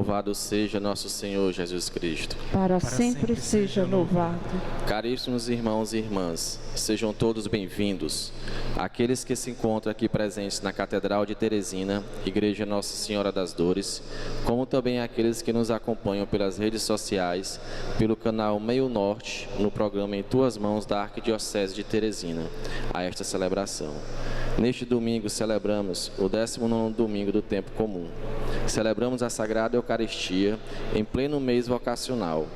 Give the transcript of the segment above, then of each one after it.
Louvado seja nosso Senhor Jesus Cristo. Para sempre seja louvado. Caríssimos irmãos e irmãs, sejam todos bem-vindos. Aqueles que se encontram aqui presentes na Catedral de Teresina, Igreja Nossa Senhora das Dores, como também aqueles que nos acompanham pelas redes sociais, pelo canal Meio Norte, no programa Em Tuas Mãos da Arquidiocese de Teresina, a esta celebração. Neste domingo celebramos o 19º domingo do tempo comum. Celebramos a Sagrada Eucaristia em pleno mês vocacional.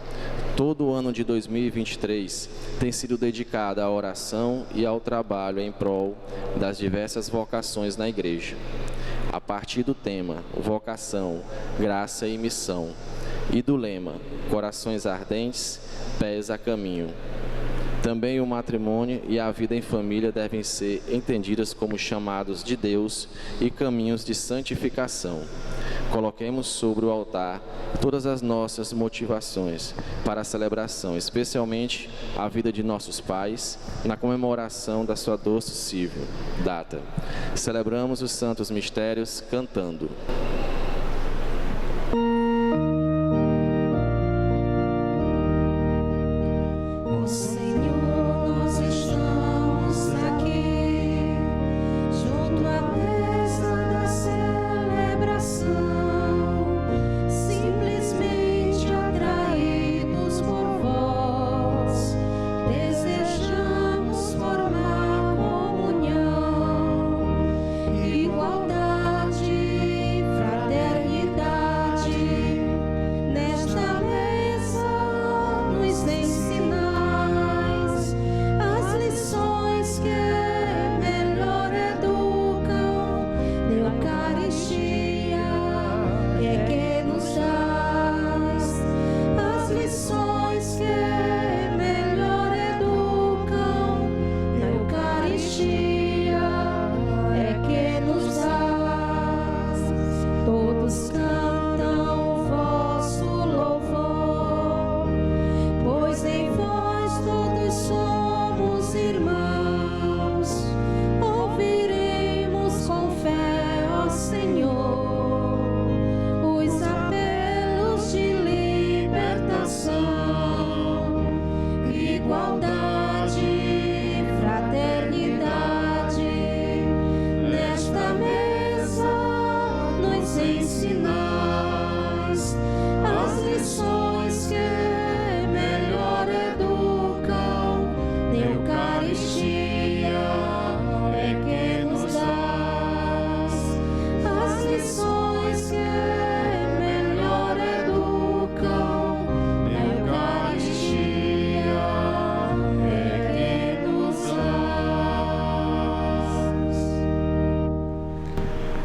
Todo o ano de 2023 tem sido dedicado à oração e ao trabalho em prol das diversas vocações na Igreja. A partir do tema Vocação, Graça e Missão e do lema Corações Ardentes, Pés a Caminho. Também o matrimônio e a vida em família devem ser entendidas como chamados de Deus e caminhos de santificação. Coloquemos sobre o altar todas as nossas motivações para a celebração, especialmente a vida de nossos pais, na comemoração da sua doce data. Celebramos os santos mistérios cantando.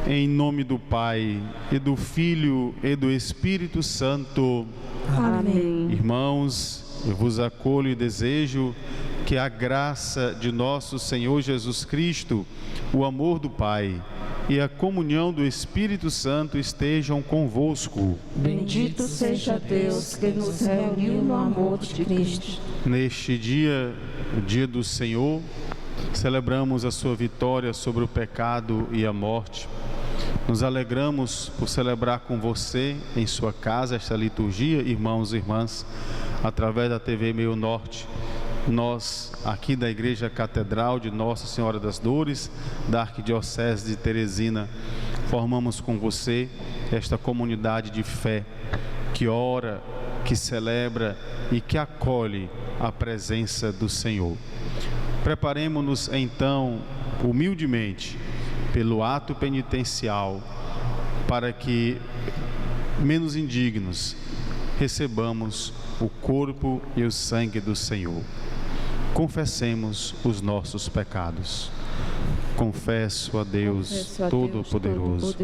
Em nome do Pai, e do Filho, e do Espírito Santo. Amém. Irmãos, eu vos acolho e desejo que a graça de nosso Senhor Jesus Cristo, o amor do Pai e a comunhão do Espírito Santo estejam convosco. Bendito seja Deus que nos reuniu no amor de Cristo. Neste dia, o dia do Senhor, celebramos a sua vitória sobre o pecado e a morte. Nos alegramos por celebrar com você em sua casa esta liturgia, irmãos e irmãs, através da TV Meio Norte. Nós, aqui da Igreja Catedral de Nossa Senhora das Dores, da Arquidiocese de Teresina, formamos com você esta comunidade de fé que ora, que celebra e que acolhe a presença do Senhor. Preparemo-nos então, humildemente, pelo ato penitencial, para que, menos indignos, recebamos o corpo e o sangue do Senhor. Confessemos os nossos pecados. Confesso a Deus Todo-Poderoso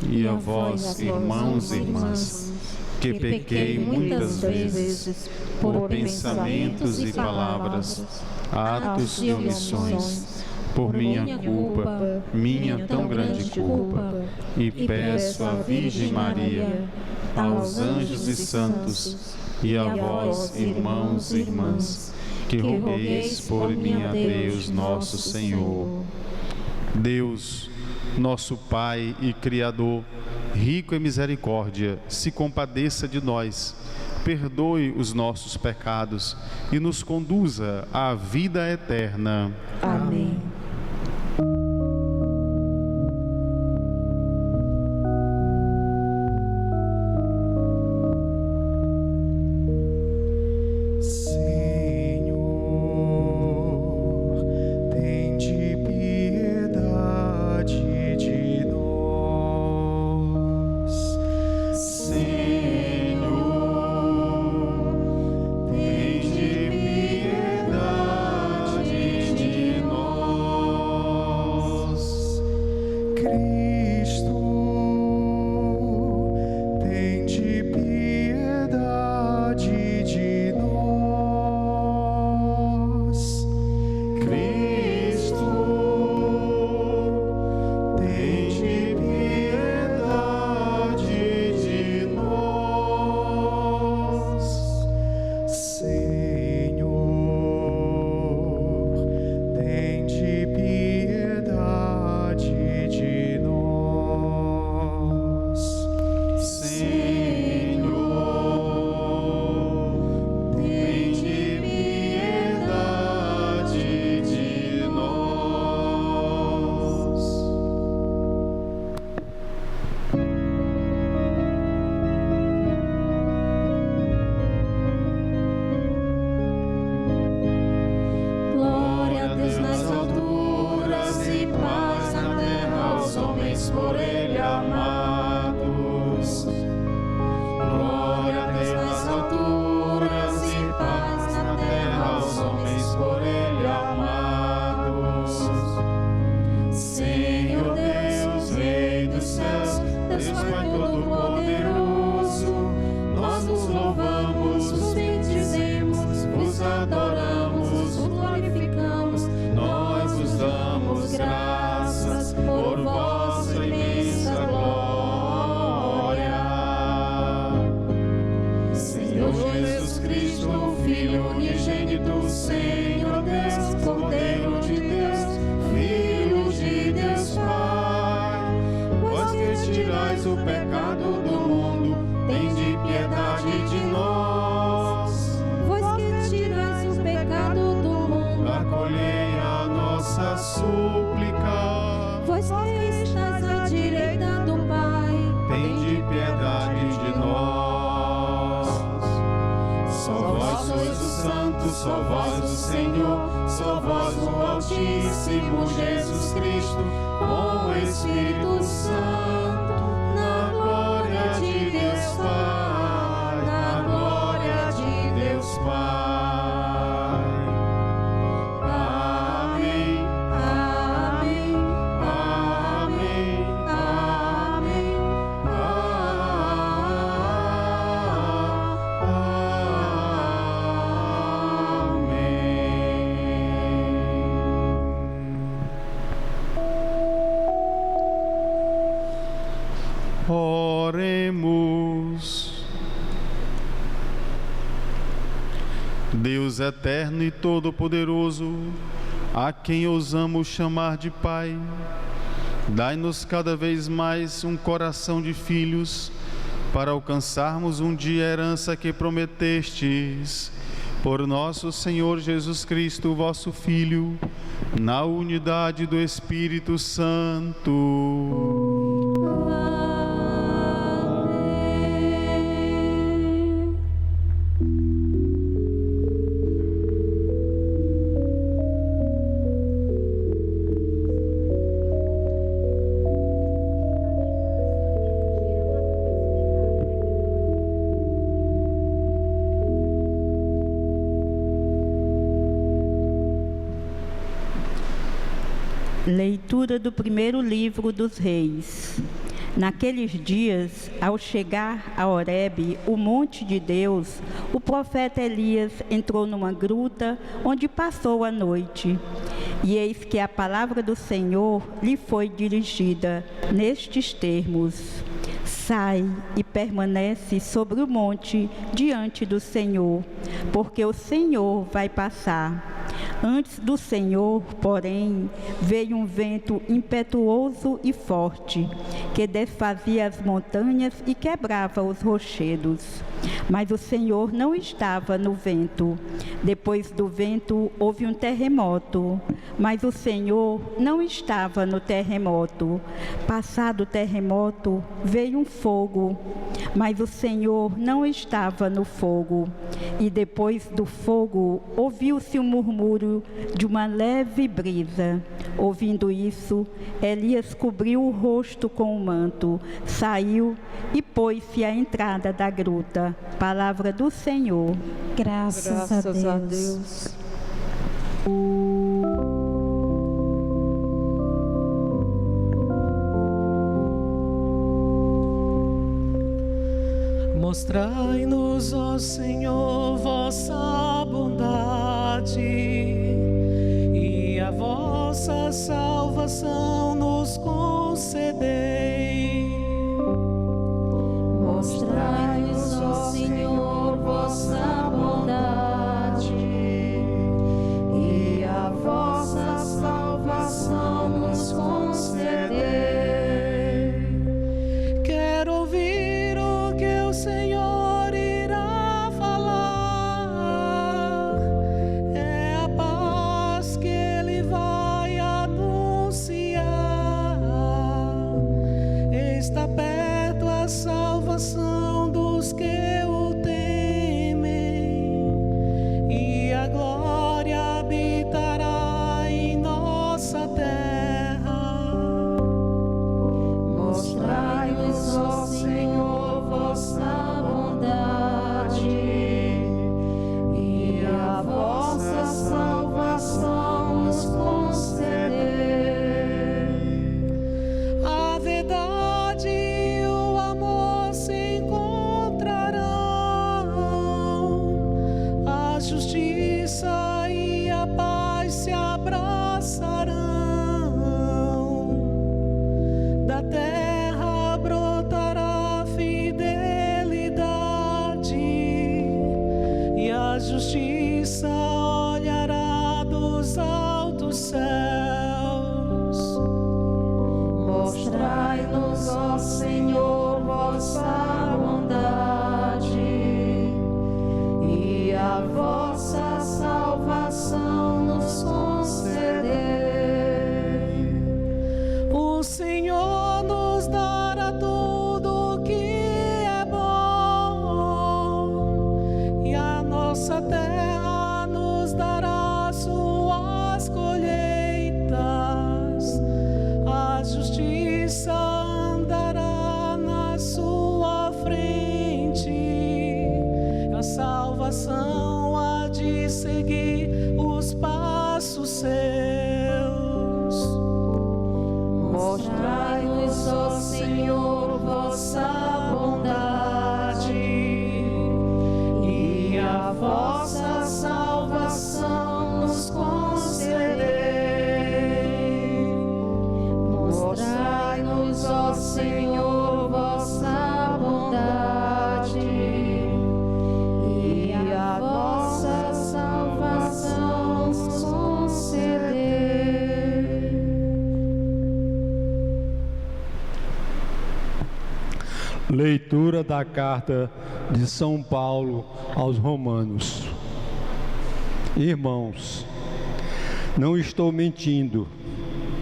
e a vós, irmãos e irmãs, que pequei muitas vezes por pensamentos e palavras, atos e omissões, por minha culpa, minha tão grande culpa, e peço à Virgem Maria, aos anjos e santos, e a vós, irmãos e irmãs, que rogueis por mim a Deus nosso Senhor. Deus, nosso Pai e Criador, rico em misericórdia, se compadeça de nós, perdoe os nossos pecados e nos conduza à vida eterna. Amém. Só vós, o Senhor, só vós, o Altíssimo Jesus Cristo, com o Espírito Santo, na glória de Deus Pai, na glória de Deus Pai. Amém, amém, amém, amém, Oremos. Deus eterno e todo-poderoso, a quem ousamos chamar de Pai, dai-nos cada vez mais um coração de filhos, para alcançarmos um dia a herança que prometestes, por nosso Senhor Jesus Cristo, vosso Filho, na unidade do Espírito Santo. Leitura do primeiro livro dos Reis. Naqueles dias, ao chegar a Horebe, o monte de Deus, o profeta Elias entrou numa gruta onde passou a noite. E eis que a palavra do Senhor lhe foi dirigida nestes termos: sai e permanece sobre o monte diante do Senhor, porque o Senhor vai passar. Antes do Senhor, porém, veio um vento impetuoso e forte, que desfazia as montanhas e quebrava os rochedos. Mas o Senhor não estava no vento. Depois do vento, houve um terremoto, mas o Senhor não estava no terremoto. Passado o terremoto, veio um fogo, mas o Senhor não estava no fogo. E depois do fogo, ouviu-se um murmúrio de uma leve brisa. Ouvindo isso, Elias cobriu o rosto com o manto, saiu e pôs-se à entrada da gruta. Palavra do Senhor. Graças a Deus. Mostrai-nos, ó Senhor, vossa bondade e a vossa salvação nos concedei. Mostrai-nos, ó Senhor, vossa bondade e a vossa salvação nos concedei. Quero ouvir o que o Senhor irá falar, é a paz que Ele vai anunciar. Está perto a salvação dos que o temem, e a glória habitará em nossa terra. Mostrai-nos, ó Senhor, vossa bondade e a vossa salvação nos concedei. A verdade e o amor se encontrarão, a justiça e a paz se abraçarão. Da terra brotará fidelidade e a justiça olhará dos altos céus. Mostrai-nos, ó Senhor, vossa bondade e a vossa salvação nos concedei. O Senhor nos dará tudo o que é bom, e a nossa terra nos dará suas colheitas. A justiça andará na sua frente, a salvação há de seguir os passos seus. Mostrai-nos, ó Senhor, vossa bondade e a vossa salvação nos concedei. Mostrai-nos, ó Senhor, vossa bondade e a vossa salvação nos concedei. Leitura da carta de São Paulo aos Romanos. Irmãos, não estou mentindo,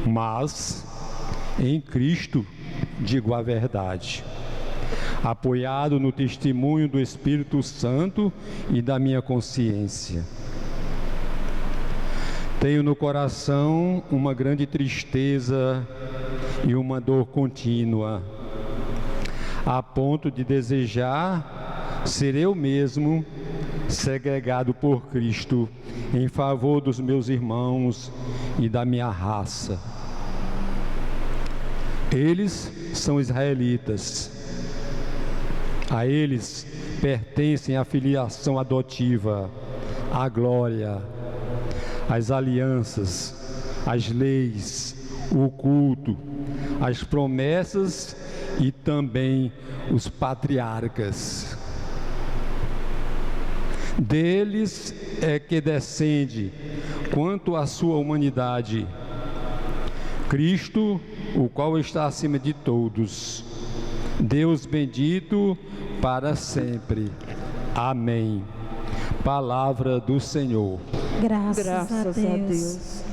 mas em Cristo digo a verdade, apoiado no testemunho do Espírito Santo e da minha consciência. Tenho no coração uma grande tristeza e uma dor contínua, a ponto de desejar ser eu mesmo segregado por Cristo em favor dos meus irmãos e da minha raça. Eles são israelitas. A eles pertencem a filiação adotiva, a glória, as alianças, as leis, o culto, as promessas e também os patriarcas. Deles é que descende quanto à sua humanidade. Cristo, o qual está acima de todos. Deus bendito para sempre. Amém. Palavra do Senhor. Graças a Deus. Deus.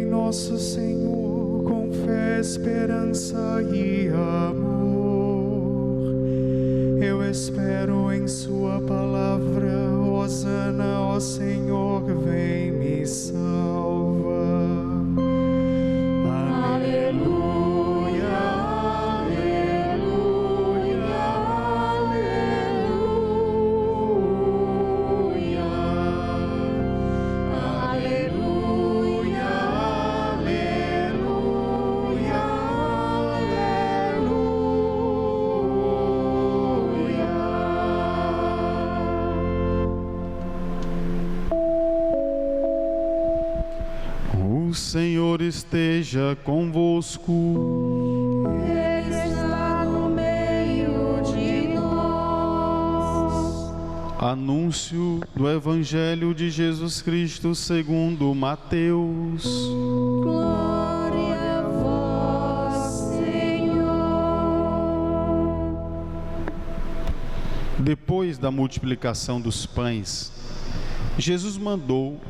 Nosso Senhor, com fé, esperança e amor, eu espero em Sua palavra. Hosana, ó Senhor, vem me salva. Aleluia, aleluia, aleluia, aleluia, O Senhor esteja convosco. Ele está no meio de nós. Anúncio do Evangelho de Jesus Cristo segundo Mateus. Glória a vós, Senhor. Depois da multiplicação dos pães, Jesus mandou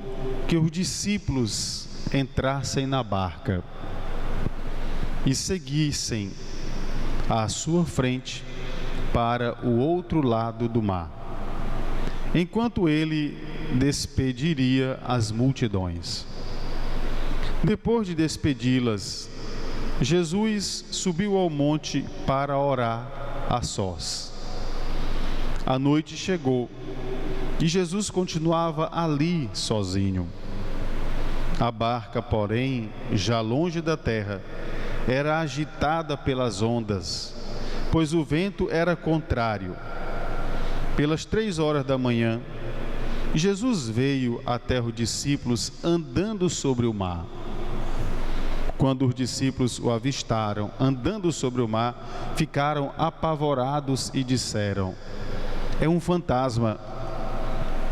que os discípulos entrassem na barca e seguissem à sua frente para o outro lado do mar, enquanto ele despediria as multidões. Depois de despedi-las, Jesus subiu ao monte para orar a sós. A noite chegou e Jesus continuava ali sozinho. A barca, porém, já longe da terra, era agitada pelas ondas, pois o vento era contrário. Pelas 3 horas da manhã, Jesus veio até os discípulos andando sobre o mar. Quando os discípulos o avistaram andando sobre o mar, ficaram apavorados e disseram: "É um fantasma!"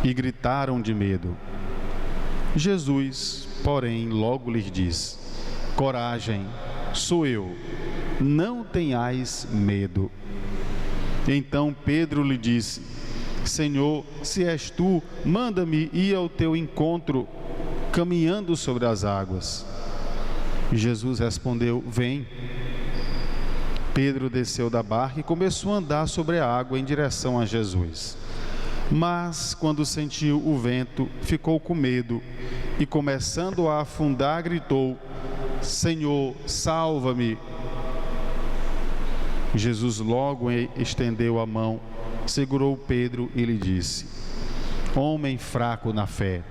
e gritaram de medo. Jesus, porém, logo lhes disse: "Coragem, sou eu, não tenhais medo." Então Pedro lhe disse: "Senhor, se és tu, manda-me ir ao teu encontro, caminhando sobre as águas." Jesus respondeu: "Vem." Pedro desceu da barca e começou a andar sobre a água em direção a Jesus. Mas, quando sentiu o vento, ficou com medo e, começando a afundar, gritou: "Senhor, salva-me!" Jesus logo estendeu a mão, segurou Pedro e lhe disse: "Homem fraco na fé,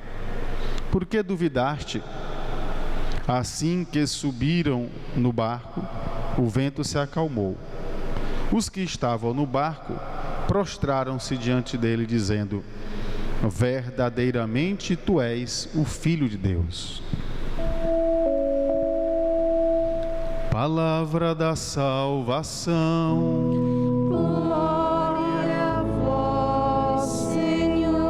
por que duvidaste?" Assim que subiram no barco, o vento se acalmou. Os que estavam no barco prostraram-se diante dele, dizendo: "Verdadeiramente tu és o Filho de Deus." Palavra da salvação. Glória a vós, Senhor.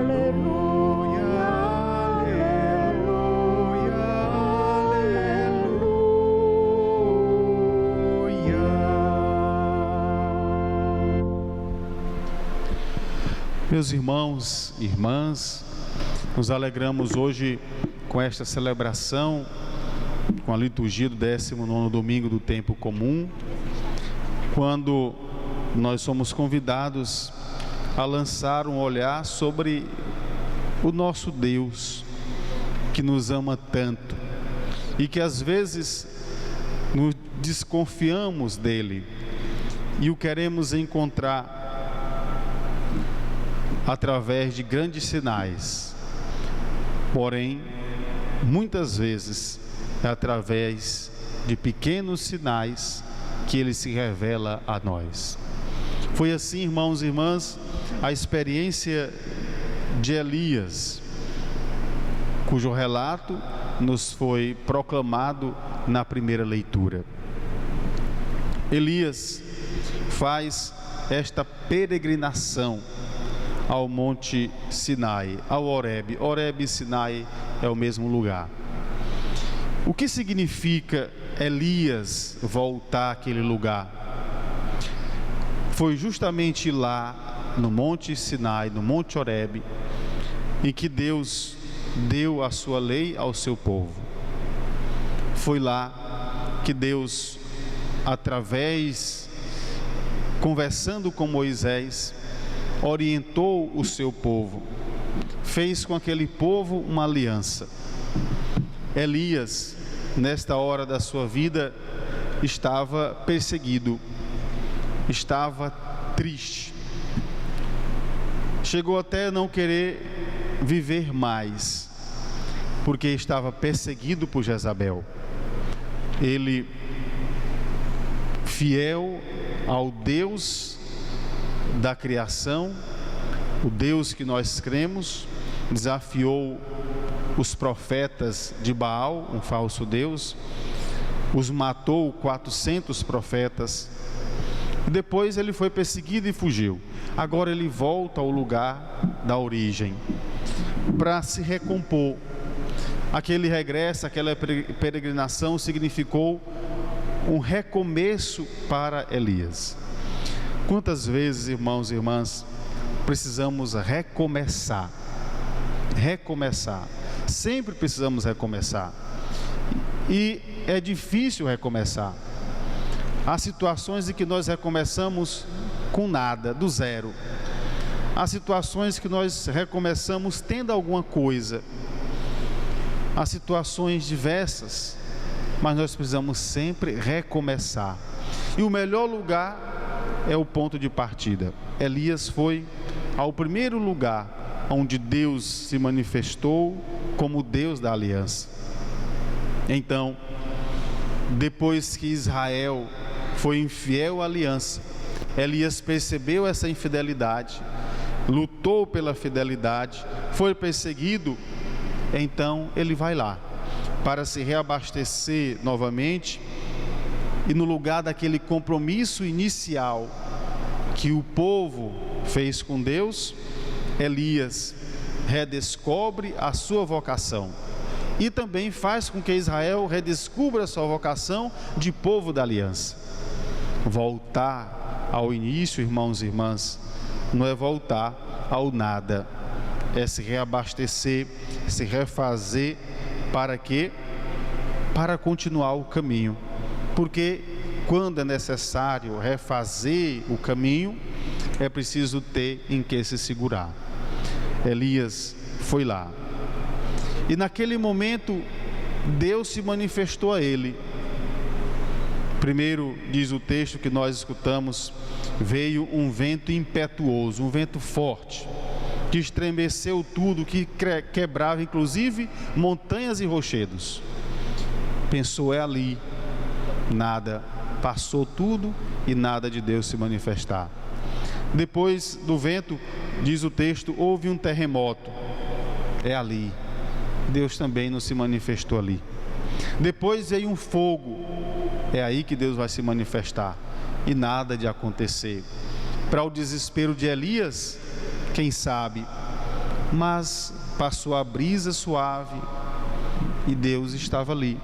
aleluia, aleluia, aleluia, Meus irmãos e irmãs, nos alegramos hoje com esta celebração com a liturgia do 19º domingo do tempo comum, quando nós somos convidados a lançar um olhar sobre o nosso Deus, que nos ama tanto e que às vezes nos desconfiamos dele e o queremos encontrar através de grandes sinais, porém muitas vezes é através de pequenos sinais que ele se revela a nós. Foi assim, irmãos e irmãs, a experiência de Elias, cujo relato nos foi proclamado na primeira leitura. Elias faz esta peregrinação ao Monte Sinai, ao Horebe. Horebe e Sinai é o mesmo lugar. O que significa Elias voltar àquele lugar? Foi justamente lá no Monte Sinai, no Monte Horebe, em que Deus deu a sua lei ao seu povo. Foi lá que Deus, conversando com Moisés, orientou o seu povo, fez com aquele povo uma aliança. Elias, nesta hora da sua vida, estava perseguido, estava triste, chegou até a não querer viver mais, porque estava perseguido por Jezabel. Ele, fiel ao Deus da criação, o Deus que nós cremos, desafiou os profetas de Baal, um falso Deus, os matou 400 profetas, depois ele foi perseguido e fugiu. Agora ele volta ao lugar da origem, para se recompor. Aquele regresso, aquela peregrinação significou um recomeço para Elias. Quantas vezes, irmãos e irmãs, precisamos recomeçar? Recomeçar. Sempre precisamos recomeçar. E é difícil recomeçar. Há situações em que nós recomeçamos com nada, do zero. Há situações que nós recomeçamos tendo alguma coisa. Há situações diversas, mas nós precisamos sempre recomeçar. E o melhor lugar é o ponto de partida. Elias foi ao primeiro lugar onde Deus se manifestou como Deus da aliança. Então, depois que Israel foi infiel à aliança, Elias percebeu essa infidelidade, lutou pela fidelidade, foi perseguido. Então ele vai lá para se reabastecer novamente, e no lugar daquele compromisso inicial que o povo fez com Deus, Elias redescobre a sua vocação e também faz com que Israel redescubra a sua vocação de povo da aliança. Voltar ao início, irmãos e irmãs, não é voltar ao nada, é se reabastecer, se refazer. Para quê? Para continuar o caminho. Porque quando é necessário refazer o caminho, é preciso ter em que se segurar. Elias foi lá. E naquele momento, Deus se manifestou a ele. Primeiro, diz o texto que nós escutamos, veio um vento impetuoso, um vento forte, que estremeceu tudo, que quebrava inclusive montanhas e rochedos. Pensou, é ali. Nada, passou tudo e nada de Deus se manifestar. Depois do vento, diz o texto, houve um terremoto. É ali. Deus também não se manifestou ali. Depois veio um fogo. É aí que Deus vai se manifestar. E nada de acontecer. Para o desespero de Elias, quem sabe, mas passou a brisa suave e Deus estava ali.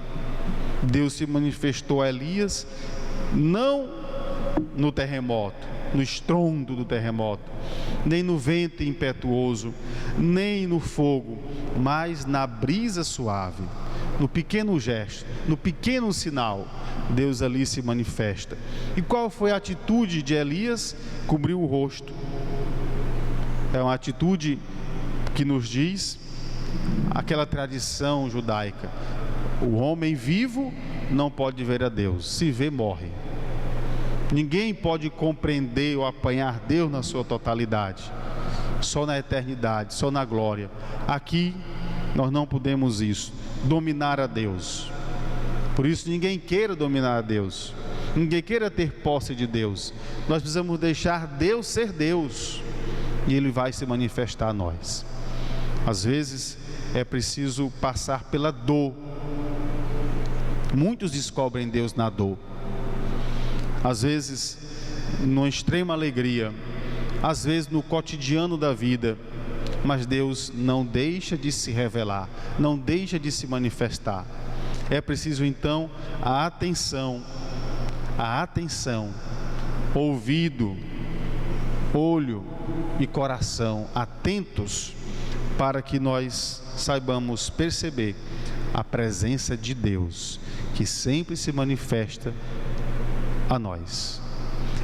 Deus se manifestou a Elias, não no terremoto, no estrondo do terremoto, nem no vento impetuoso, nem no fogo, mas na brisa suave, no pequeno gesto, no pequeno sinal, Deus ali se manifesta. E qual foi a atitude de Elias? Cobriu o rosto. É uma atitude que nos diz aquela tradição judaica: o homem vivo não pode ver a Deus, se vê, morre. Ninguém pode compreender ou apanhar Deus na sua totalidade, só na eternidade, só na glória. Aqui nós não podemos isso, dominar a Deus. Por isso ninguém queira dominar a Deus, ninguém queira ter posse de Deus. Nós precisamos deixar Deus ser Deus, e Ele vai se manifestar a nós. Às vezes é preciso passar pela dor. Muitos descobrem Deus na dor. Às vezes numa extrema alegria, às vezes no cotidiano da vida, mas Deus não deixa de se revelar, não deixa de se manifestar. É preciso então a atenção, ouvido, olho e coração atentos, para que nós saibamos perceber a presença de Deus, que sempre se manifesta a nós.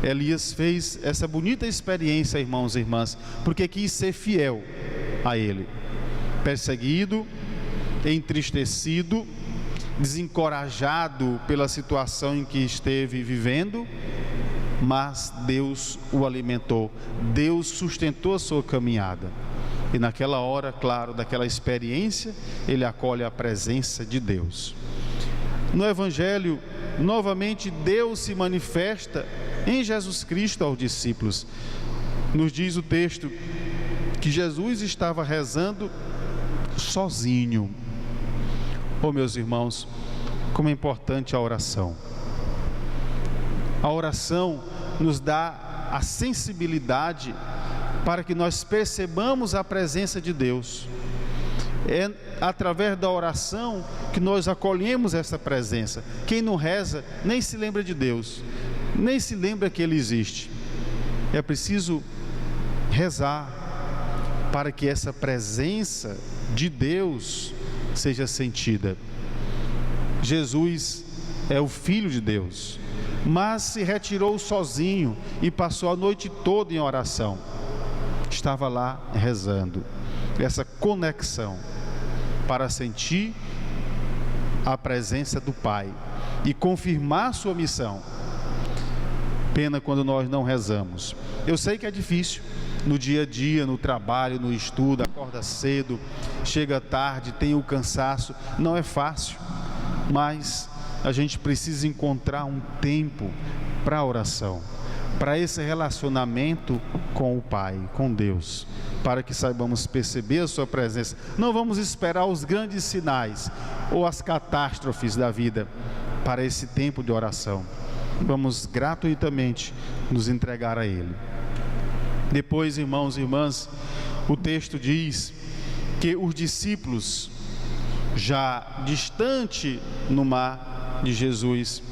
Elias fez essa bonita experiência, irmãos e irmãs, porque quis ser fiel a Ele. Perseguido, entristecido, desencorajado pela situação em que esteve vivendo, mas Deus o alimentou, Deus sustentou a sua caminhada. E naquela hora, claro, daquela experiência, ele acolhe a presença de Deus. No Evangelho, novamente Deus se manifesta em Jesus Cristo aos discípulos. Nos diz o texto que Jesus estava rezando sozinho. Oh, meus irmãos, como é importante a oração. A oração nos dá a sensibilidade para que nós percebamos a presença de Deus. É através da oração que nós acolhemos essa presença. Quem não reza nem se lembra de Deus, nem se lembra que Ele existe. É preciso rezar para que essa presença de Deus seja sentida. Jesus é o Filho de Deus, mas se retirou sozinho e passou a noite toda em oração. Estava lá rezando. Essa conexão para sentir a presença do Pai e confirmar sua missão. Pena quando nós não rezamos. Eu sei que é difícil no dia a dia, no trabalho, no estudo, acorda cedo, chega tarde, tem o cansaço, não é fácil, mas a gente precisa encontrar um tempo para a oração, para esse relacionamento com o Pai, com Deus, para que saibamos perceber a sua presença. Não vamos esperar os grandes sinais ou as catástrofes da vida para esse tempo de oração. Vamos gratuitamente nos entregar a Ele. Depois, irmãos e irmãs, o texto diz que os discípulos, já distante no mar de Jesus,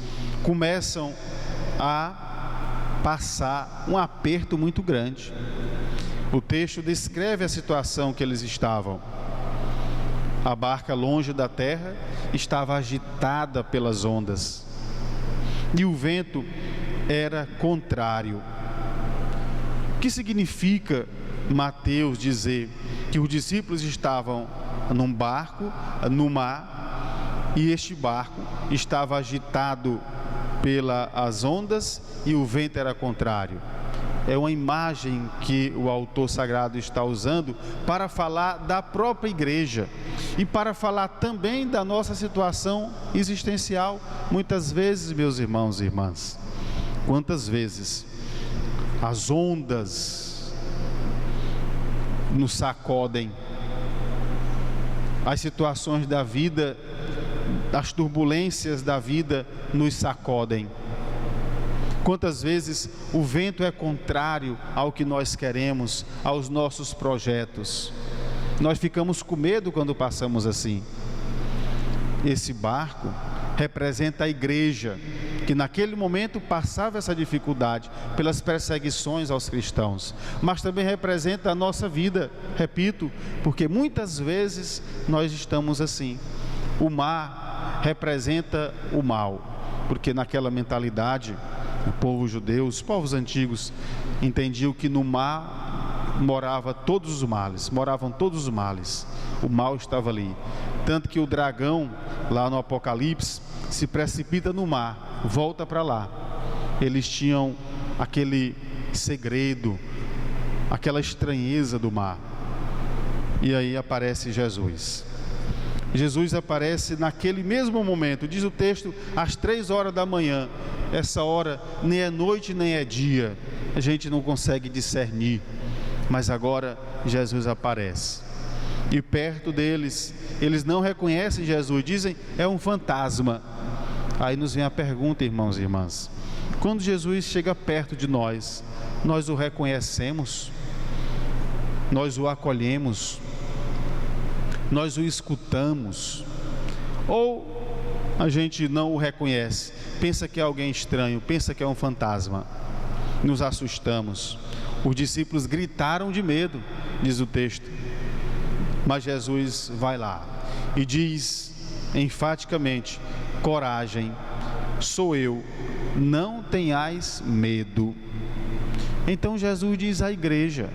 começam a passar um aperto muito grande. O texto descreve a situação que eles estavam. A barca longe da terra estava agitada pelas ondas e o vento era contrário. O que significa Mateus dizer que os discípulos estavam num barco, no mar, e este barco estava agitado pelas ondas e o vento era contrário? É uma imagem que o autor sagrado está usando para falar da própria igreja e para falar também da nossa situação existencial. Muitas vezes, meus irmãos e irmãs, quantas vezes as ondas nos sacodem, as situações da vida, as turbulências da vida nos sacodem. Quantas vezes o vento é contrário ao que nós queremos, aos nossos projetos. Nós ficamos com medo quando passamos assim. Esse barco representa a igreja, que naquele momento passava essa dificuldade pelas perseguições aos cristãos, mas também representa a nossa vida, repito, porque muitas vezes nós estamos assim, O mar representa o mal, porque naquela mentalidade, o povo judeu, os povos antigos, entendiam que no mar moravam todos os males. O mal estava ali. Tanto que o dragão, lá no Apocalipse, se precipita no mar, volta para lá. Eles tinham aquele segredo, aquela estranheza do mar. E aí aparece Jesus. Jesus aparece naquele mesmo momento, diz o texto, às 3 horas da manhã. Essa hora nem é noite nem é dia, a gente não consegue discernir, mas agora Jesus aparece. E perto deles, eles não reconhecem Jesus, dizem, é um fantasma. Aí nos vem a pergunta, irmãos e irmãs, quando Jesus chega perto de nós, nós o reconhecemos? Nós o acolhemos? Nós o escutamos? Ou a gente não o reconhece, pensa que é alguém estranho, pensa que é um fantasma? Nos assustamos. Os discípulos gritaram de medo, diz o texto. Mas Jesus vai lá e diz enfaticamente: coragem, sou eu, não tenhais medo. Então Jesus diz à igreja: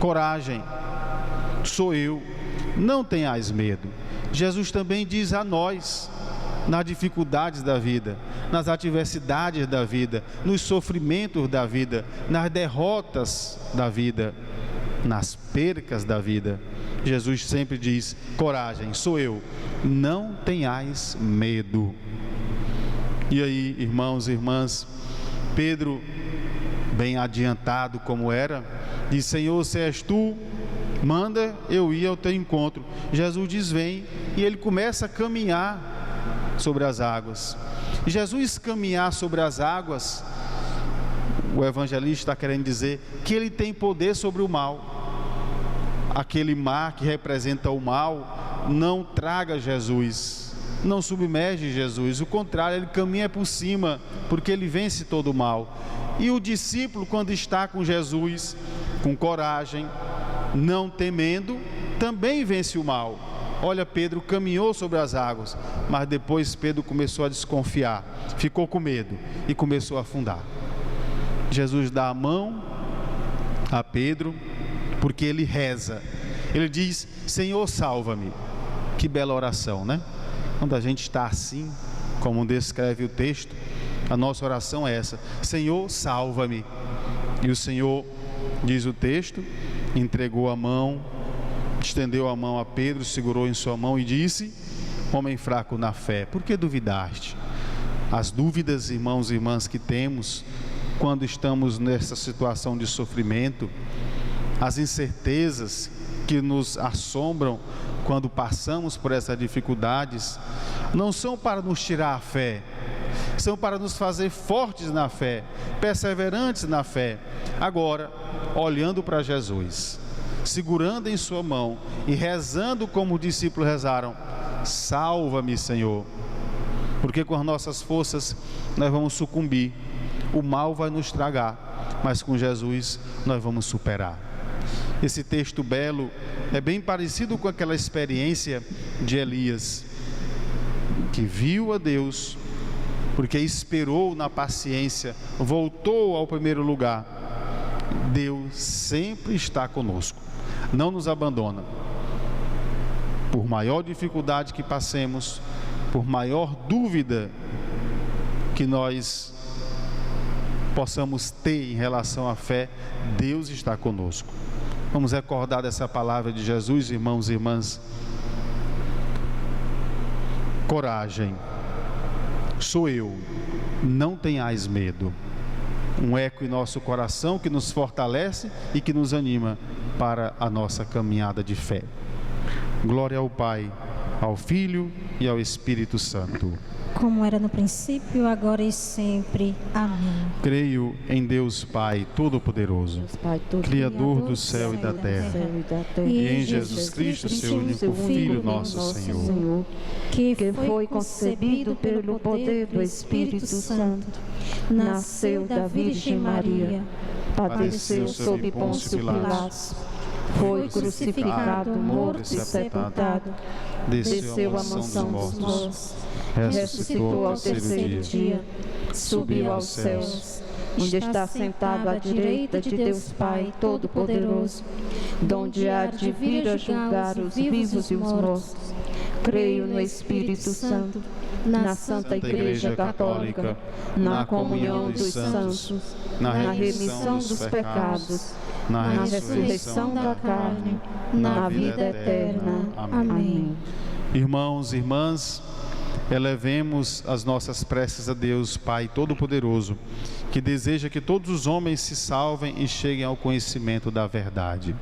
coragem, sou eu, não tenhais medo. Jesus também diz a nós, nas dificuldades da vida, nas adversidades da vida, nos sofrimentos da vida, nas derrotas da vida, nas percas da vida, Jesus sempre diz: coragem, sou eu, não tenhais medo. E aí, irmãos e irmãs, Pedro, bem adiantado como era, diz: Senhor, se és tu, manda eu ir ao teu encontro. Jesus diz: vem, e ele começa a caminhar sobre as águas. E Jesus caminhar sobre as águas, o evangelista está querendo dizer que ele tem poder sobre o mal. Aquele mar que representa o mal não traga Jesus, não submerge Jesus, o contrário, ele caminha por cima, porque ele vence todo o mal. E o discípulo, quando está com Jesus, com coragem, não temendo, também vence o mal. Olha, Pedro caminhou sobre as águas, mas depois Pedro começou a desconfiar, ficou com medo e começou a afundar. Jesus dá a mão a Pedro, porque ele reza, ele diz: Senhor, salva-me. Que bela oração, né? Quando a gente está assim, como descreve o texto, a nossa oração é essa: Senhor, salva-me. E o Senhor, diz o texto, entregou a mão, estendeu a mão a Pedro, segurou em sua mão e disse: homem fraco na fé, por que duvidaste? As dúvidas, irmãos e irmãs, que temos quando estamos nessa situação de sofrimento, as incertezas que nos assombram quando passamos por essas dificuldades, não são para nos tirar a fé, são para nos fazer fortes na fé, perseverantes na fé. Agora, olhando para Jesus, segurando em sua mão e rezando como os discípulos rezaram: salva-me, Senhor, porque com as nossas forças nós vamos sucumbir, o mal vai nos tragar, mas com Jesus nós vamos superar. Esse texto belo é bem parecido com aquela experiência de Elias, que viu a Deus, porque esperou na paciência, voltou ao primeiro lugar. Deus sempre está conosco, não nos abandona. Por maior dificuldade que passemos, por maior dúvida que nós possamos ter em relação à fé, Deus está conosco. Vamos recordar dessa palavra de Jesus, irmãos e irmãs. Coragem, sou eu, não tenhais medo. Um eco em nosso coração que nos fortalece e que nos anima para a nossa caminhada de fé. Glória ao Pai, ao Filho e ao Espírito Santo. Como era no princípio, agora e sempre. Amém. Creio em Deus Pai Todo-Poderoso, Criador do céu e da terra, e em Jesus Cristo, seu único Filho, nosso Senhor, que foi concebido pelo poder do Espírito Santo, nasceu da Virgem Maria, padeceu sob Pôncio Pilatos, foi crucificado, morto e sepultado, desceu à mansão dos mortos, ressuscitou ao terceiro dia, subiu aos céus, onde está sentado à direita de Deus Pai Todo-Poderoso, donde há de vir a julgar os vivos e os mortos. Creio no Espírito Santo, na Santa Igreja Católica, na comunhão dos santos, na remissão dos pecados, na ressurreição da carne, na vida eterna. Amém. Irmãos e irmãs, elevemos as nossas preces a Deus, Pai Todo-Poderoso, que deseja que todos os homens se salvem e cheguem ao conhecimento da verdade.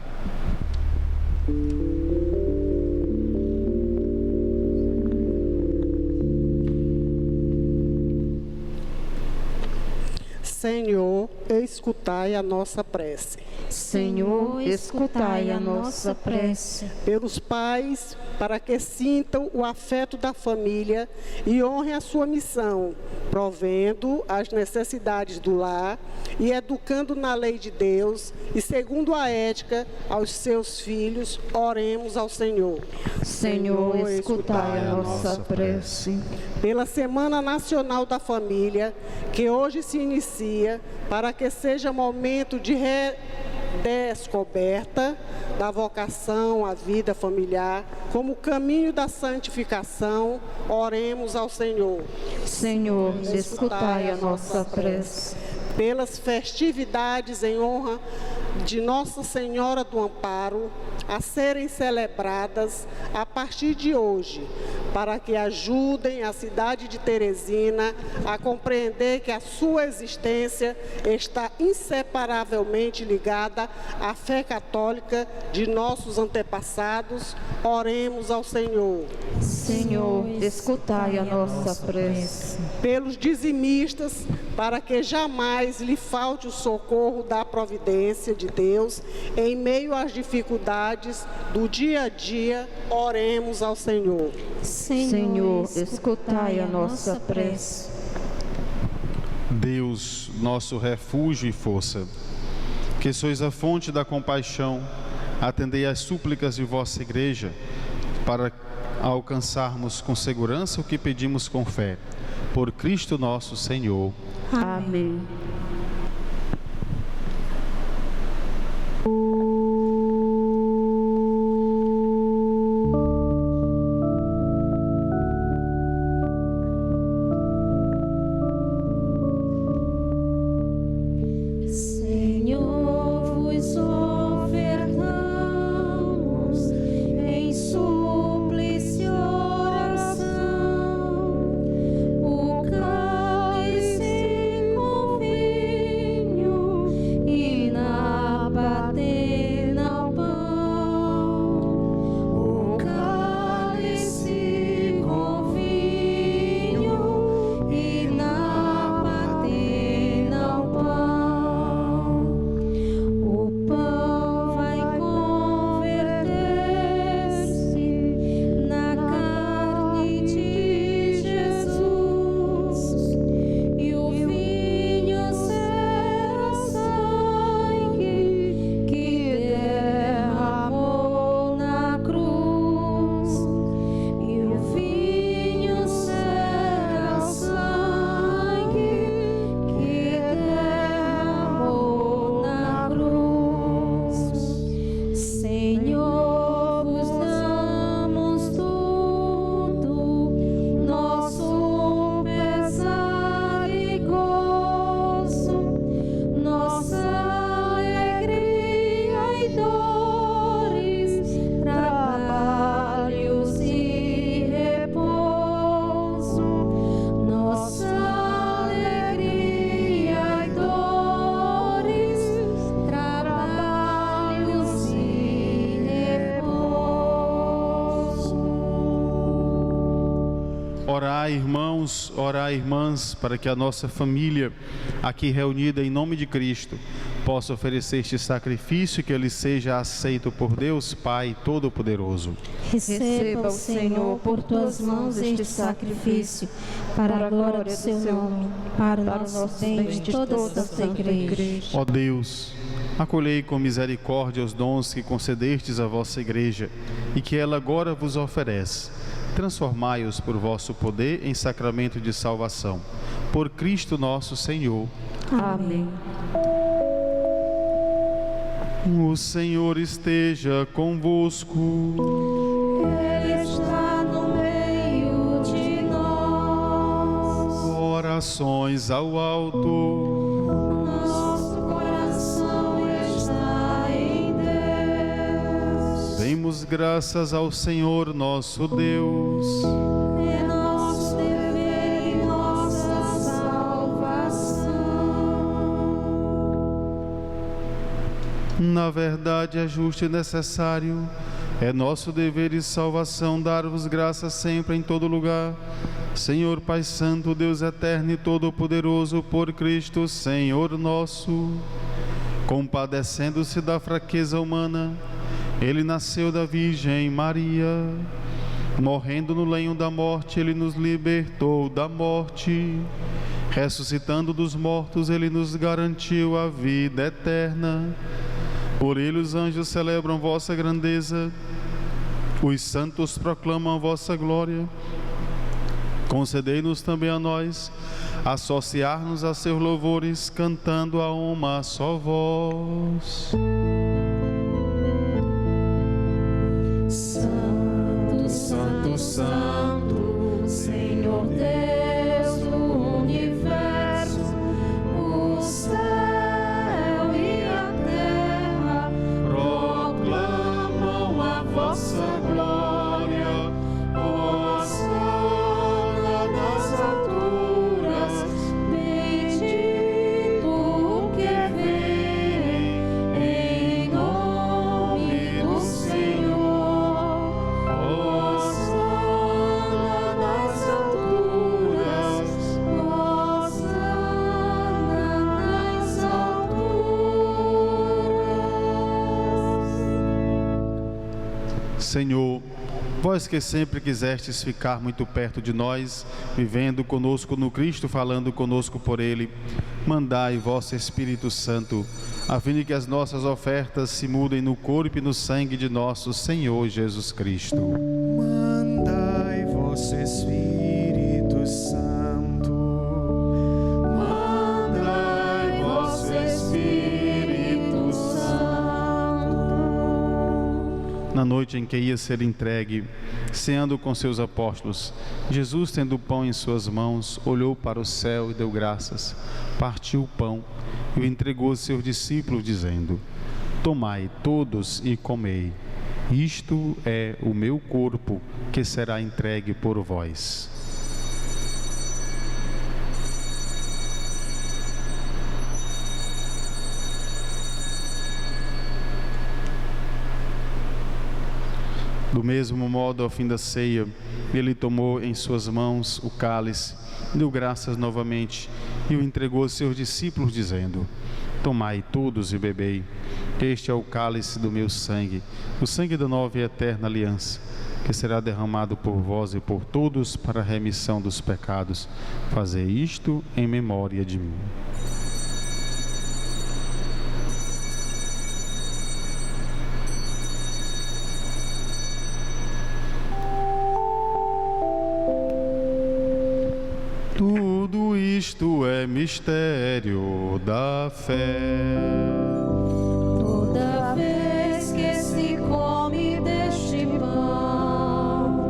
Senhor, escutai a nossa prece. Senhor, escutai a nossa prece. Pelos pais, para que sintam o afeto da família e honrem a sua missão, provendo as necessidades do lar e educando na lei de Deus e segundo a ética aos seus filhos, oremos ao Senhor. Senhor, escutai a nossa prece. Pela Semana Nacional da Família, que hoje se inicia, para que seja momento de redescoberta da vocação à vida familiar, como caminho da santificação, oremos ao Senhor. Senhor, escutai a nossa prece. Pelas festividades em honra de Nossa Senhora do Amparo, a serem celebradas a partir de hoje, para que ajudem a cidade de Teresina a compreender que a sua existência está inseparavelmente ligada à fé católica de nossos antepassados, oremos ao Senhor. Senhor, escutai a nossa prece. Pelos dizimistas, para que jamais lhe falte o socorro da providência de Deus em meio às dificuldades do dia a dia, oremos ao Senhor. Senhor, escutai a nossa prece. Deus, nosso refúgio e força, que sois a fonte da compaixão, atendei às súplicas de vossa Igreja, para alcançarmos com segurança o que pedimos com fé. Por Cristo nosso Senhor. Amém. Orai, irmãos, orai, irmãs, para que a nossa família, aqui reunida em nome de Cristo, possa oferecer este sacrifício que ele seja aceito por Deus Pai Todo-Poderoso. Receba o Senhor por tuas mãos este sacrifício, para a glória do seu nome, para o nosso bem de toda a santa igreja. Ó Deus, Acolhei com misericórdia os dons que concedestes à vossa Igreja e que ela agora vos oferece. Transformai-os por vosso poder em sacramento de salvação. Por Cristo nosso Senhor. Amém. O Senhor esteja convosco. Ele está no meio de nós. Orações ao alto. Nosso coração está em Deus. Demos graças ao Senhor nosso Deus. É nosso dever e nossa salvação. Na verdade, é justo e necessário, é nosso dever e salvação dar-vos graças sempre em todo lugar. Senhor Pai Santo, Deus eterno e todo-poderoso, por Cristo, Senhor nosso. Compadecendo-se da fraqueza humana, Ele nasceu da Virgem Maria. Morrendo no lenho da morte, Ele nos libertou da morte. Ressuscitando dos mortos, Ele nos garantiu a vida eterna. Por Ele os anjos celebram vossa grandeza, os santos proclamam vossa glória. Concedei-nos também a nós associar-nos a seus louvores, cantando a uma só voz. Santo, Santo, Santo, Senhor Deus do universo, o céu e a terra proclamam a vossa glória. Hosana nas alturas, bendito o que vem em nome do Senhor. Hosana nas alturas, Hosana nas alturas. Senhor, vós que sempre quisestes ficar muito perto de nós, vivendo conosco no Cristo, falando conosco por Ele, mandai vosso Espírito Santo, a fim de que as nossas ofertas se mudem no corpo e no sangue de nosso Senhor Jesus Cristo. Mandai vosso Espírito Santo. Mandai vosso Espírito Santo. Na noite em que ia ser entregue, ceando com seus apóstolos, Jesus, tendo o pão em suas mãos, olhou para o céu e deu graças, partiu o pão e o entregou aos seus discípulos, dizendo: Tomai todos e comei, isto é o meu corpo que será entregue por vós. Do mesmo modo, ao fim da ceia, ele tomou em suas mãos o cálice, deu graças novamente e o entregou aos seus discípulos, dizendo: Tomai todos e bebei, este é o cálice do meu sangue, o sangue da nova e eterna aliança, que será derramado por vós e por todos para a remissão dos pecados. Fazei isto em memória de mim. Tudo isto é mistério da fé. Toda vez que se come deste pão,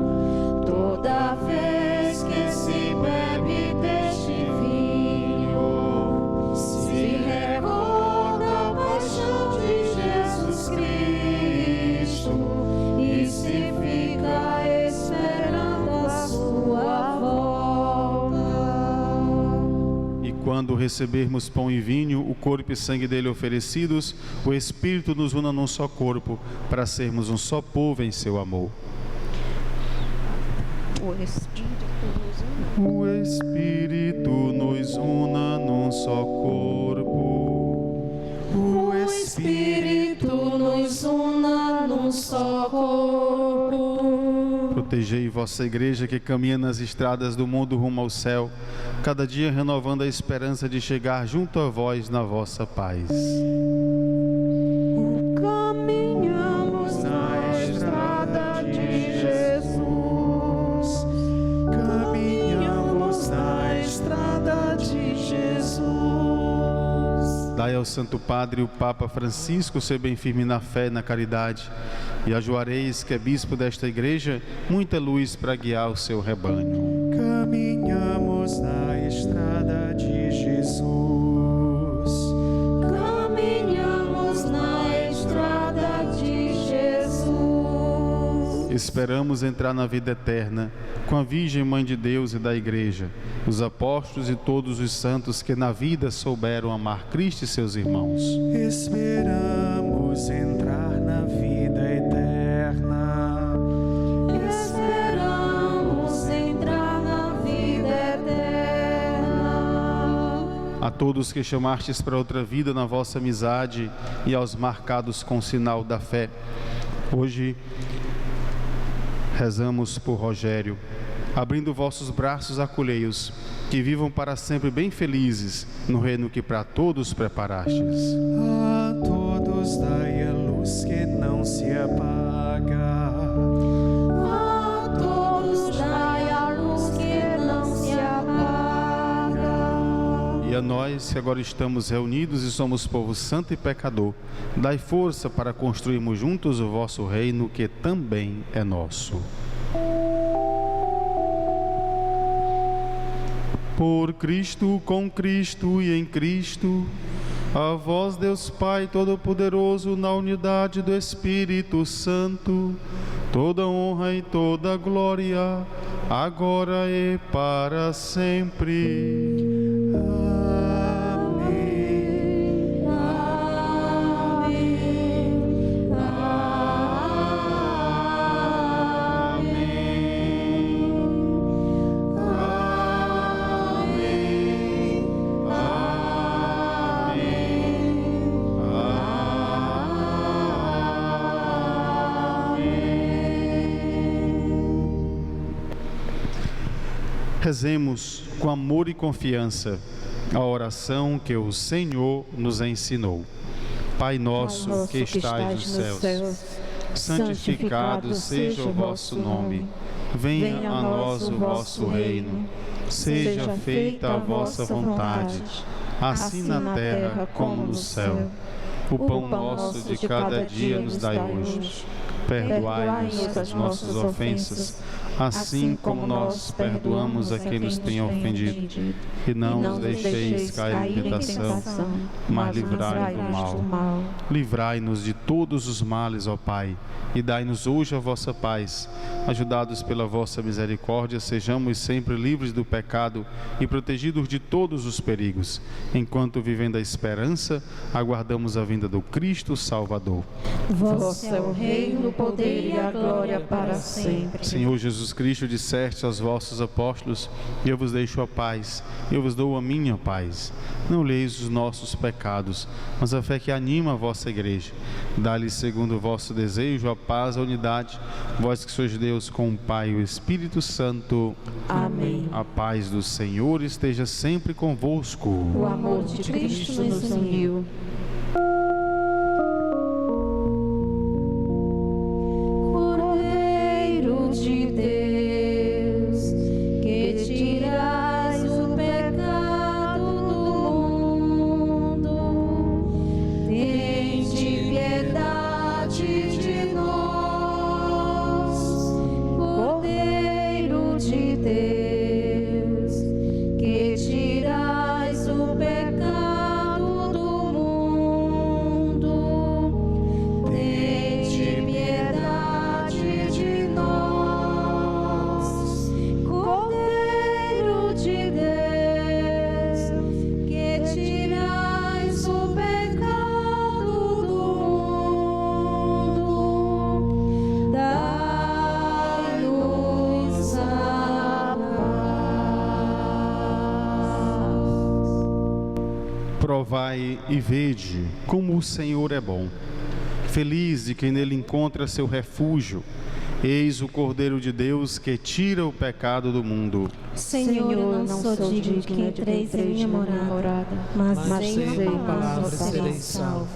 toda vez que se bebe deste vinho, se recorda a paixão de Jesus Cristo e se fica esperando a sua volta. Quando recebermos pão e vinho, o corpo e sangue dele oferecidos, o Espírito nos una num só corpo, para sermos um só povo em seu amor. O Espírito nos una. O Espírito nos una num só corpo. O Espírito nos una num só corpo. Protegei vossa igreja que caminha nas estradas do mundo rumo ao céu, cada dia renovando a esperança de chegar junto a vós na vossa paz. Dai ao Santo Padre, o Papa Francisco, ser bem firme na fé e na caridade. E a Juarez, que é bispo desta igreja, muita luz para guiar o seu rebanho. Caminhamos na estrada de Jesus. Caminhamos na estrada de Jesus. Esperamos entrar na vida eterna com a Virgem Mãe de Deus e da Igreja, os apóstolos e todos os santos que na vida souberam amar Cristo e seus irmãos. Esperamos entrar na vida eterna. Esperamos entrar na vida eterna. A todos que chamastes para outra vida na vossa amizade e aos marcados com o sinal da fé, hoje rezamos por Rogério. Abrindo vossos braços, acolhei-os, que vivam para sempre bem felizes no reino que para todos preparastes. A todos dai a luz que não se apaga. A todos dai a luz que não se apaga. E a nós, que agora estamos reunidos e somos povo santo e pecador, dai força para construirmos juntos o vosso reino, que também é nosso. Por Cristo, com Cristo e em Cristo, a vós, Deus Pai Todo-Poderoso, na unidade do Espírito Santo, toda honra e toda glória, agora e para sempre. Rezemos com amor e confiança a oração que o Senhor nos ensinou. Pai nosso que estais nos céus, santificado seja o vosso nome. Venha a nós o vosso reino. Seja feita a vossa vontade, assim na terra como no céu. O pão nosso de cada dia nos dai hoje. Perdoai-nos as nossas ofensas, assim como nós perdoamos a quem nos tem ofendido. E não nos deixeis cair em tentação, mas livrai-nos do mal. Livrai-nos de todos os males, ó Pai, e dai-nos hoje a vossa paz. Ajudados pela vossa misericórdia, sejamos sempre livres do pecado e protegidos de todos os perigos, enquanto, vivendo a esperança, aguardamos a vinda do Cristo Salvador. Vosso é o reino, o poder e a glória para sempre. Senhor Jesus Cristo, disseste aos vossos apóstolos: eu vos deixo a paz, eu vos dou a minha paz. Não leis os nossos pecados, mas a fé que anima a vossa igreja. Dá-lhe, segundo o vosso desejo, a paz, a unidade, vós que sois Deus com o Pai e o Espírito Santo. Amém. A paz do Senhor esteja sempre convosco. O amor de Cristo nos uniu. Cordeiro de Deus, que tirais o pecado do mundo, tende piedade de nós. Cordeiro de Deus, que tirais o pecado do mundo, tende piedade de nós. Cordeiro de Deus, que tirais o pecado do mundo, dai-nos a paz. Provai e vede como o Senhor é bom. Feliz de quem nele encontra seu refúgio. Eis o Cordeiro de Deus que tira o pecado do mundo. Senhor, eu não sou digno que entreis em minha morada, mas dizei uma palavra e serei salvo.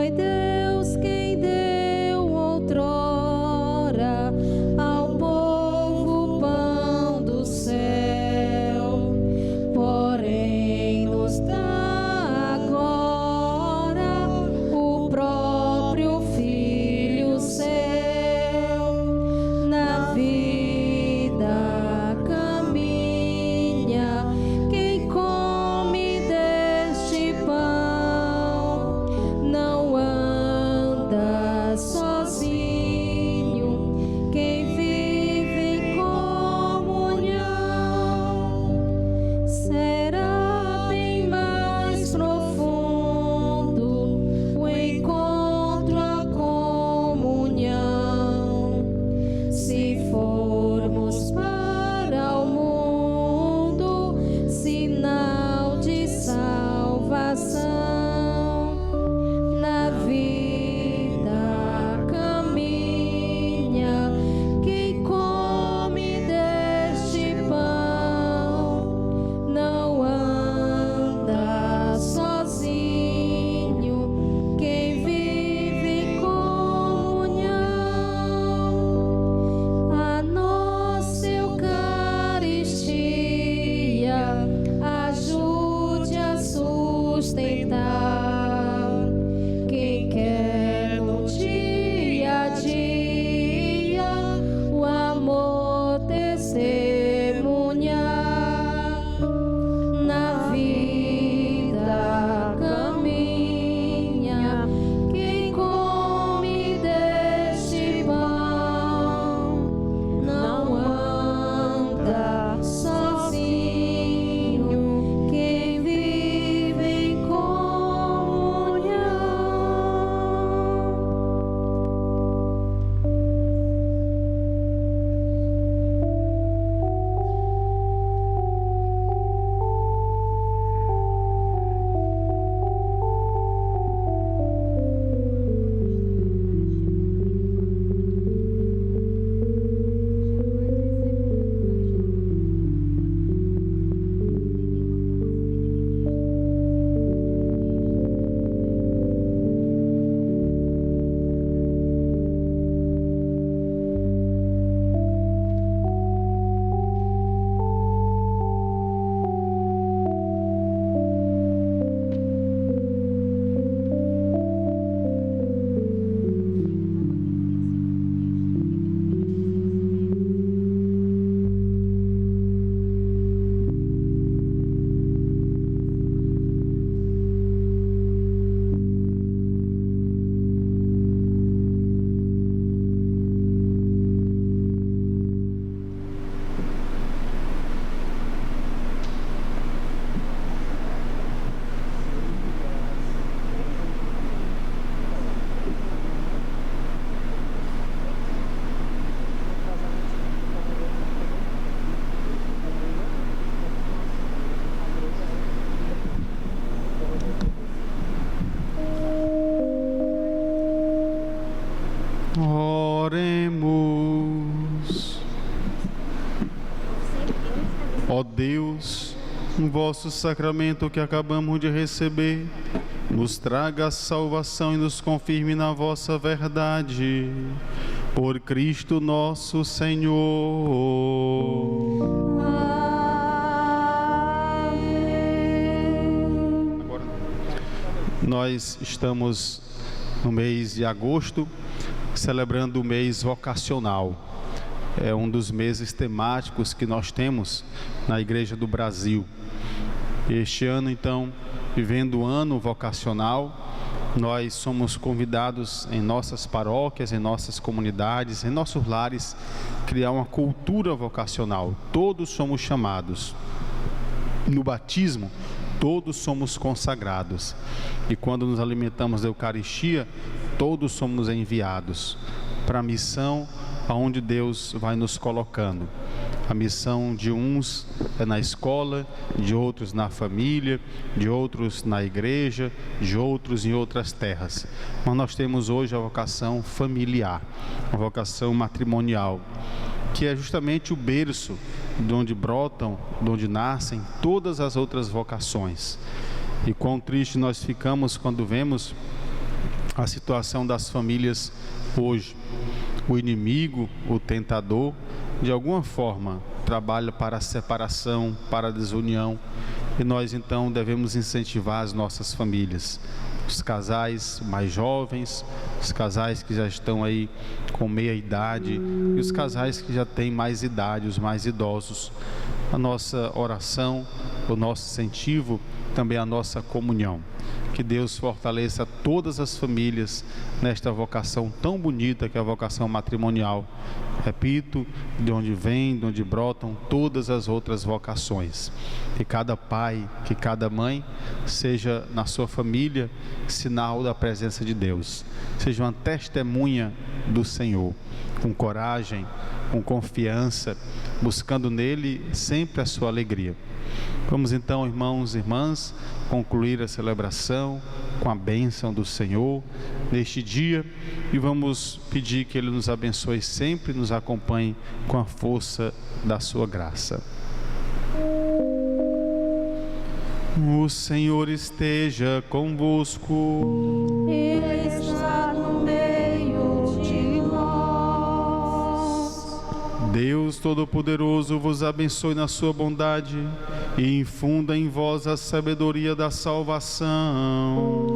Foi Deus quem deu outrora ao povo pão do céu, porém nos dá agora o próprio Filho seu. Na vida caminha quem come deste pão, não anda sozinho quem vive em comunhão. Será bem mais profundo o encontro, a comunhão, se formos para o mundo sinal de salvação. Na vida caminha quem come deste pão, não anda sozinho quem vive em comunhão. A nossa Eucaristia ajude a sustentar quem quer no dia a dia o amor testemunhar. Na vida caminha quem come deste pão, não anda sozinho quem vive em comunhão. Oremos. Ó Deus, o vosso sacramento que acabamos de receber, nos traga a salvação e nos confirme na vossa verdade. Por Cristo nosso Senhor. Agora, nós estamos no mês de agosto, celebrando o mês vocacional. É um dos meses temáticos que nós temos na Igreja do Brasil. Este ano, então, vivendo o ano vocacional, nós somos convidados em nossas paróquias, em nossas comunidades, em nossos lares, criar uma cultura vocacional. Todos somos chamados. No batismo, todos somos consagrados. E quando nos alimentamos da Eucaristia, todos somos enviados para a missão aonde Deus vai nos colocando. A missão de uns é na escola, de outros na família, de outros na igreja, de outros em outras terras. Mas nós temos hoje a vocação familiar, a vocação matrimonial, que é justamente o berço de onde brotam, de onde nascem todas as outras vocações. E quão triste nós ficamos quando vemos a situação das famílias hoje. O inimigo, o tentador, de alguma forma trabalha para a separação, para a desunião, e nós então devemos incentivar as nossas famílias, os casais mais jovens, os casais que já estão aí com meia idade e os casais que já têm mais idade, os mais idosos. A nossa oração, o nosso incentivo, também a nossa comunhão. Que Deus fortaleça todas as famílias nesta vocação tão bonita que é a vocação matrimonial. Repito, de onde vem, de onde brotam todas as outras vocações. Que cada pai, que cada mãe seja na sua família sinal da presença de Deus. Seja uma testemunha do Senhor, com coragem, com confiança, buscando nele sempre a sua alegria. Vamos então, irmãos e irmãs, concluir a celebração com a bênção do Senhor neste dia e vamos pedir que Ele nos abençoe sempre, nos acompanhe com a força da sua graça. O Senhor esteja convosco. Ele está no meio de nós. Deus Todo-Poderoso vos abençoe na sua bondade e infunda em vós a sabedoria da salvação.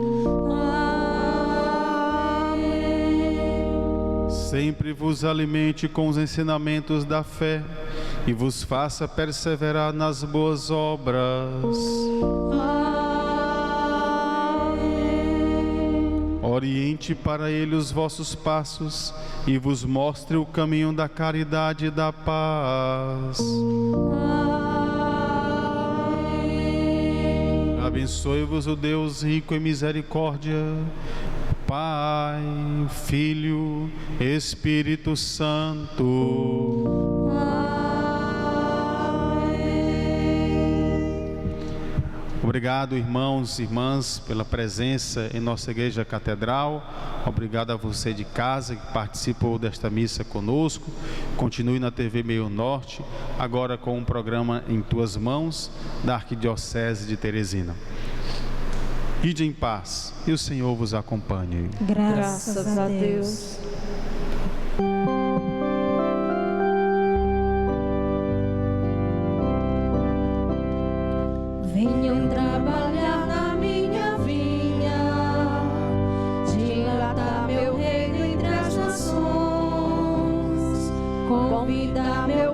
Amém. Sempre vos alimente com os ensinamentos da fé e vos faça perseverar nas boas obras. Oriente para ele os vossos passos e vos mostre o caminho da caridade e da paz. Abençoe-vos o Deus rico em misericórdia, Pai, Filho, Espírito Santo. Obrigado, irmãos e irmãs, pela presença em nossa igreja catedral. Obrigado a você de casa que participou desta missa conosco. Continue na TV Meio Norte, agora com um programa Em Tuas Mãos, da Arquidiocese de Teresina. Ide em paz e o Senhor vos acompanhe. Graças a Deus. Venham trabalhar na minha vinha, dilatar meu reino entre as nações, convidar meu